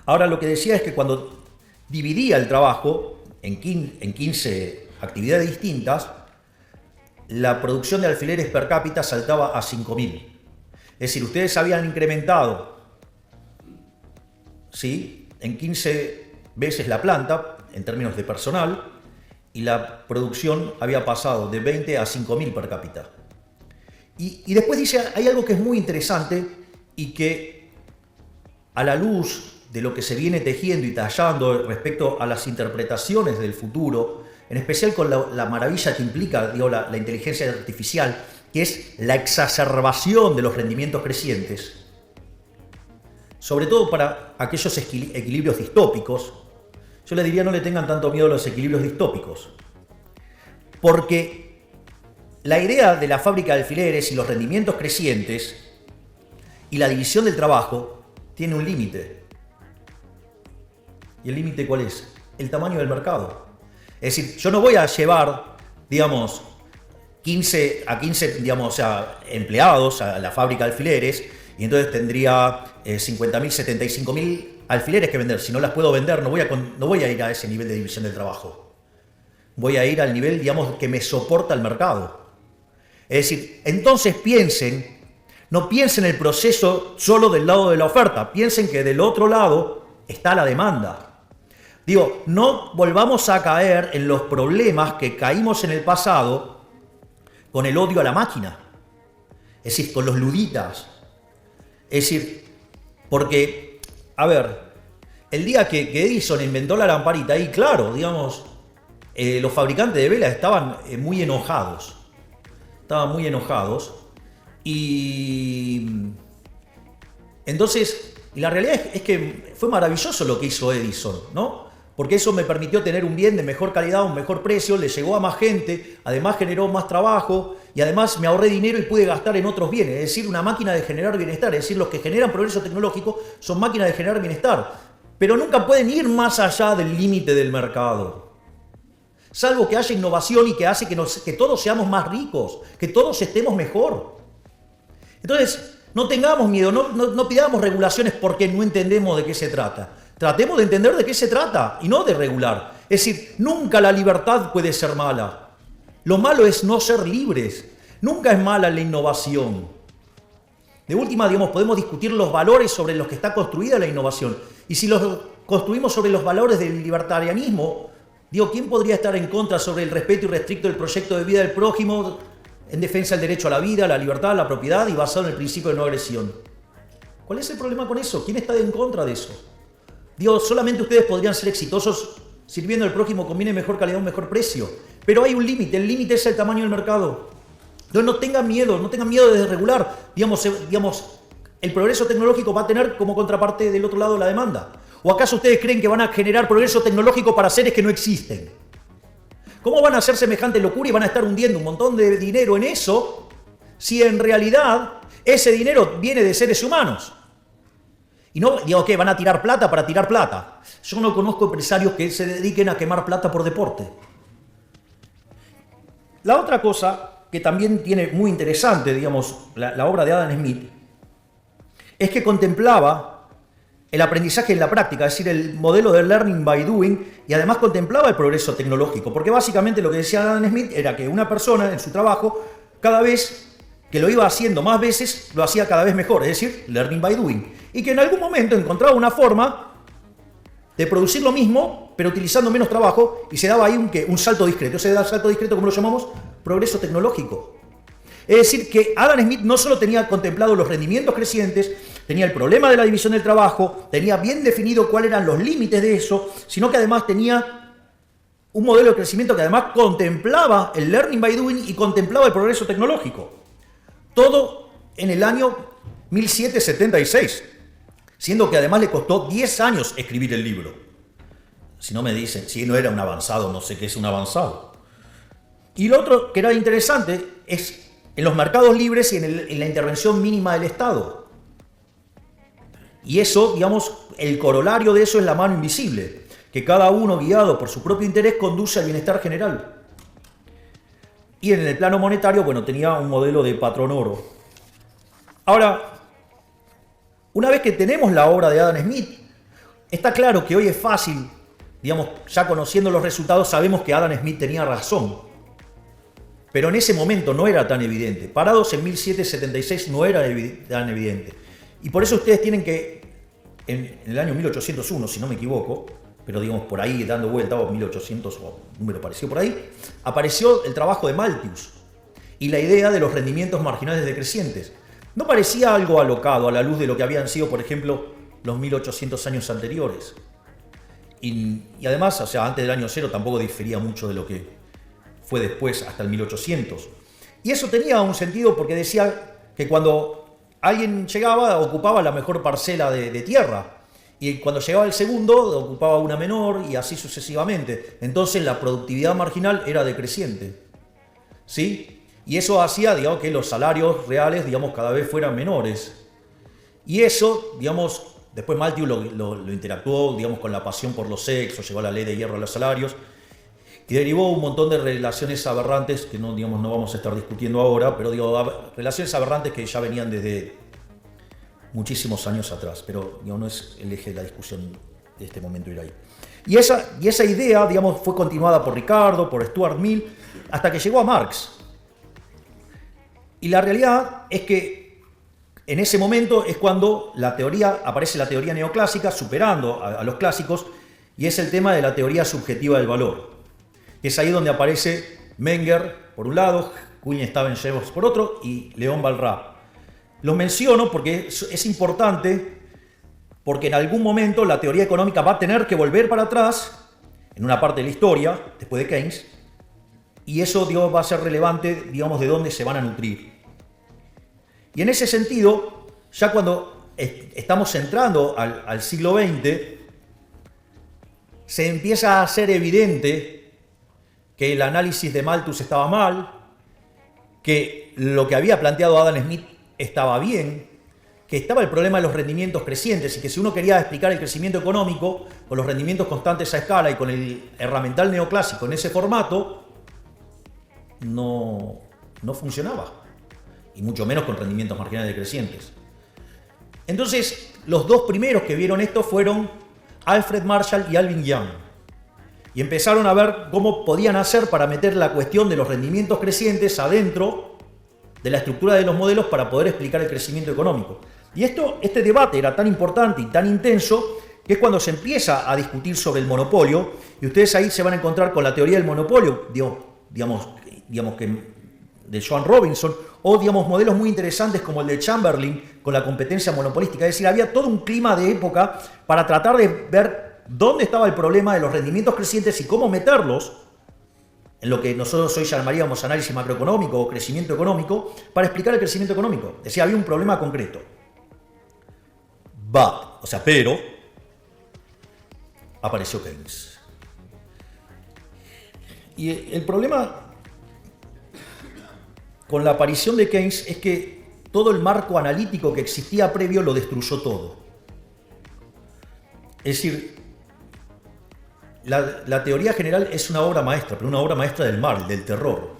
Ahora, lo que decía es que cuando dividía el trabajo en 15 actividades distintas, la producción de alfileres per cápita saltaba a 5.000. Es decir, ustedes habían incrementado, ¿sí?, en 15 veces la planta, en términos de personal, y la producción había pasado de 20 a 5.000 per cápita. Y después dice, hay algo que es muy interesante y que a la luz de lo que se viene tejiendo y tallando respecto a las interpretaciones del futuro, en especial con la maravilla que implica, digo, la inteligencia artificial, que es la exacerbación de los rendimientos crecientes, sobre todo para aquellos equilibrios distópicos. Yo les diría, no le tengan tanto miedo a los equilibrios distópicos, porque la idea de la fábrica de alfileres y los rendimientos crecientes y la división del trabajo tiene un límite. ¿Y el límite cuál es? El tamaño del mercado. Es decir, yo no voy a llevar, digamos, 15 digamos, empleados a la fábrica de alfileres y entonces tendría 50.000, 75.000 alfileres que vender. Si no las puedo vender, no voy a ir a ese nivel de división del trabajo. Voy a ir al nivel, digamos, que me soporta el mercado. Es decir, entonces no piensen el proceso solo del lado de la oferta, piensen que del otro lado está la demanda. Digo, no volvamos a caer en los problemas que caímos en el pasado con el odio a la máquina. Es decir, con los luditas. Es decir, porque, a ver, el día que Edison inventó la lamparita, ahí claro, digamos, los fabricantes de velas estaban muy enojados. Y entonces, la realidad es que fue maravilloso lo que hizo Edison, ¿no? Porque eso me permitió tener un bien de mejor calidad, un mejor precio, le llegó a más gente, además generó más trabajo y además me ahorré dinero y pude gastar en otros bienes. Es decir, una máquina de generar bienestar. Es decir, los que generan progreso tecnológico son máquinas de generar bienestar. Pero nunca pueden ir más allá del límite del mercado. Salvo que haya innovación y que hace que todos seamos más ricos, que todos estemos mejor. Entonces, no tengamos miedo, no pidamos regulaciones porque no entendemos de qué se trata. Tratemos de entender de qué se trata y no de regular. Es decir, nunca la libertad puede ser mala. Lo malo es no ser libres. Nunca es mala la innovación. De última, digamos, podemos discutir los valores sobre los que está construida la innovación. Y si los construimos sobre los valores del libertarianismo, digo, ¿quién podría estar en contra sobre el respeto irrestricto del proyecto de vida del prójimo en defensa del derecho a la vida, a la libertad, a la propiedad y basado en el principio de no agresión? ¿Cuál es el problema con eso? ¿Quién está en contra de eso? Digo, solamente ustedes podrían ser exitosos sirviendo al prójimo con bien mejor calidad, un mejor precio. Pero hay un límite, el límite es el tamaño del mercado. Entonces no tengan miedo de desregular. Digamos, el progreso tecnológico va a tener como contraparte del otro lado la demanda. ¿O acaso ustedes creen que van a generar progreso tecnológico para seres que no existen? ¿Cómo van a hacer semejante locura y van a estar hundiendo un montón de dinero en eso si en realidad ese dinero viene de seres humanos? Y no, digo, ¿qué? ¿Van a tirar plata para tirar plata? Yo no conozco empresarios que se dediquen a quemar plata por deporte. La otra cosa que también tiene muy interesante, digamos, la obra de Adam Smith, es que contemplaba el aprendizaje en la práctica, es decir, el modelo de learning by doing, y además contemplaba el progreso tecnológico, porque básicamente lo que decía Adam Smith era que una persona en su trabajo, cada vez que lo iba haciendo más veces, lo hacía cada vez mejor, es decir, learning by doing. Y que en algún momento encontraba una forma de producir lo mismo, pero utilizando menos trabajo, y se daba ahí un salto discreto. Se da el salto discreto, ¿cómo lo llamamos? Progreso tecnológico. Es decir, que Adam Smith no solo tenía contemplado los rendimientos crecientes, tenía el problema de la división del trabajo, tenía bien definido cuáles eran los límites de eso, sino que además tenía un modelo de crecimiento que además contemplaba el learning by doing y contemplaba el progreso tecnológico. Todo en el año 1776, siendo que además le costó 10 años escribir el libro. Si no me dicen, si no era un avanzado, no sé qué es un avanzado. Y lo otro que era interesante es en los mercados libres y en la intervención mínima del Estado. Y eso, digamos, el corolario de eso es la mano invisible, que cada uno guiado por su propio interés conduce al bienestar general. Y en el plano monetario, bueno, tenía un modelo de patrón oro. Ahora, una vez que tenemos la obra de Adam Smith, Está claro que hoy es fácil, digamos, ya conociendo los resultados, sabemos que Adam Smith tenía razón. Pero en ese momento no era tan evidente. Parados en 1776 no era tan evidente. Y por eso ustedes tienen que, en el año 1801, si no me equivoco, pero digamos por ahí dando vuelta, o 1800, o un número parecido por ahí, apareció el trabajo de Malthus y la idea de los rendimientos marginales decrecientes. No parecía algo alocado a la luz de lo que habían sido, por ejemplo, los 1800 años anteriores. Y además, o sea, antes del año cero tampoco difería mucho de lo que fue después, hasta el 1800. Y eso tenía un sentido porque decía que cuando alguien llegaba, ocupaba la mejor parcela de tierra. Y cuando llegaba el segundo, ocupaba una menor y así sucesivamente. Entonces la productividad marginal era decreciente. ¿Sí? Y eso hacía, digamos, que los salarios reales, digamos, cada vez fueran menores. Y eso, digamos, después Malthus lo interactuó, digamos, con la pasión por los sexos, llegó a la ley de hierro a los salarios, y derivó un montón de relaciones aberrantes que no, digamos, no vamos a estar discutiendo ahora, pero digo, relaciones aberrantes que ya venían desde muchísimos años atrás, pero digamos, no es el eje de la discusión de este momento ir ahí. Y esa idea, digamos, fue continuada por Ricardo, por Stuart Mill, hasta que llegó a Marx. Y la realidad es que en ese momento es cuando aparece la teoría neoclásica, superando a los clásicos, y es el tema de la teoría subjetiva del valor. Es ahí donde aparece Menger por un lado, Queen Staven-Jevons por otro, y León Walras. Lo menciono porque es importante, porque en algún momento la teoría económica va a tener que volver para atrás, en una parte de la historia, después de Keynes, y eso, digamos, va a ser relevante, digamos, de dónde se van a nutrir. Y en ese sentido, ya cuando estamos entrando al siglo XX, se empieza a hacer evidente que el análisis de Malthus estaba mal, que lo que había planteado Adam Smith estaba bien, que estaba el problema de los rendimientos crecientes y que si uno quería explicar el crecimiento económico con los rendimientos constantes a escala y con el herramental neoclásico en ese formato, no funcionaba, y mucho menos con rendimientos marginales decrecientes. Entonces, los dos primeros que vieron esto fueron Alfred Marshall y Alvin Young, y empezaron a ver cómo podían hacer para meter la cuestión de los rendimientos crecientes adentro de la estructura de los modelos para poder explicar el crecimiento económico. Y este debate era tan importante y tan intenso que es cuando se empieza a discutir sobre el monopolio, y ustedes ahí se van a encontrar con la teoría del monopolio, digamos que de Joan Robinson, o digamos modelos muy interesantes como el de Chamberlain con la competencia monopolística. Es decir, había todo un clima de época para tratar de ver dónde estaba el problema de los rendimientos crecientes y cómo meterlos en lo que nosotros hoy llamaríamos análisis macroeconómico o crecimiento económico para explicar el crecimiento económico. Es decir, había un problema concreto. Pero apareció Keynes. Y el problema con la aparición de Keynes es que todo el marco analítico que existía previo lo destruyó todo. Es decir, la teoría general es una obra maestra, pero una obra maestra del mal, del terror.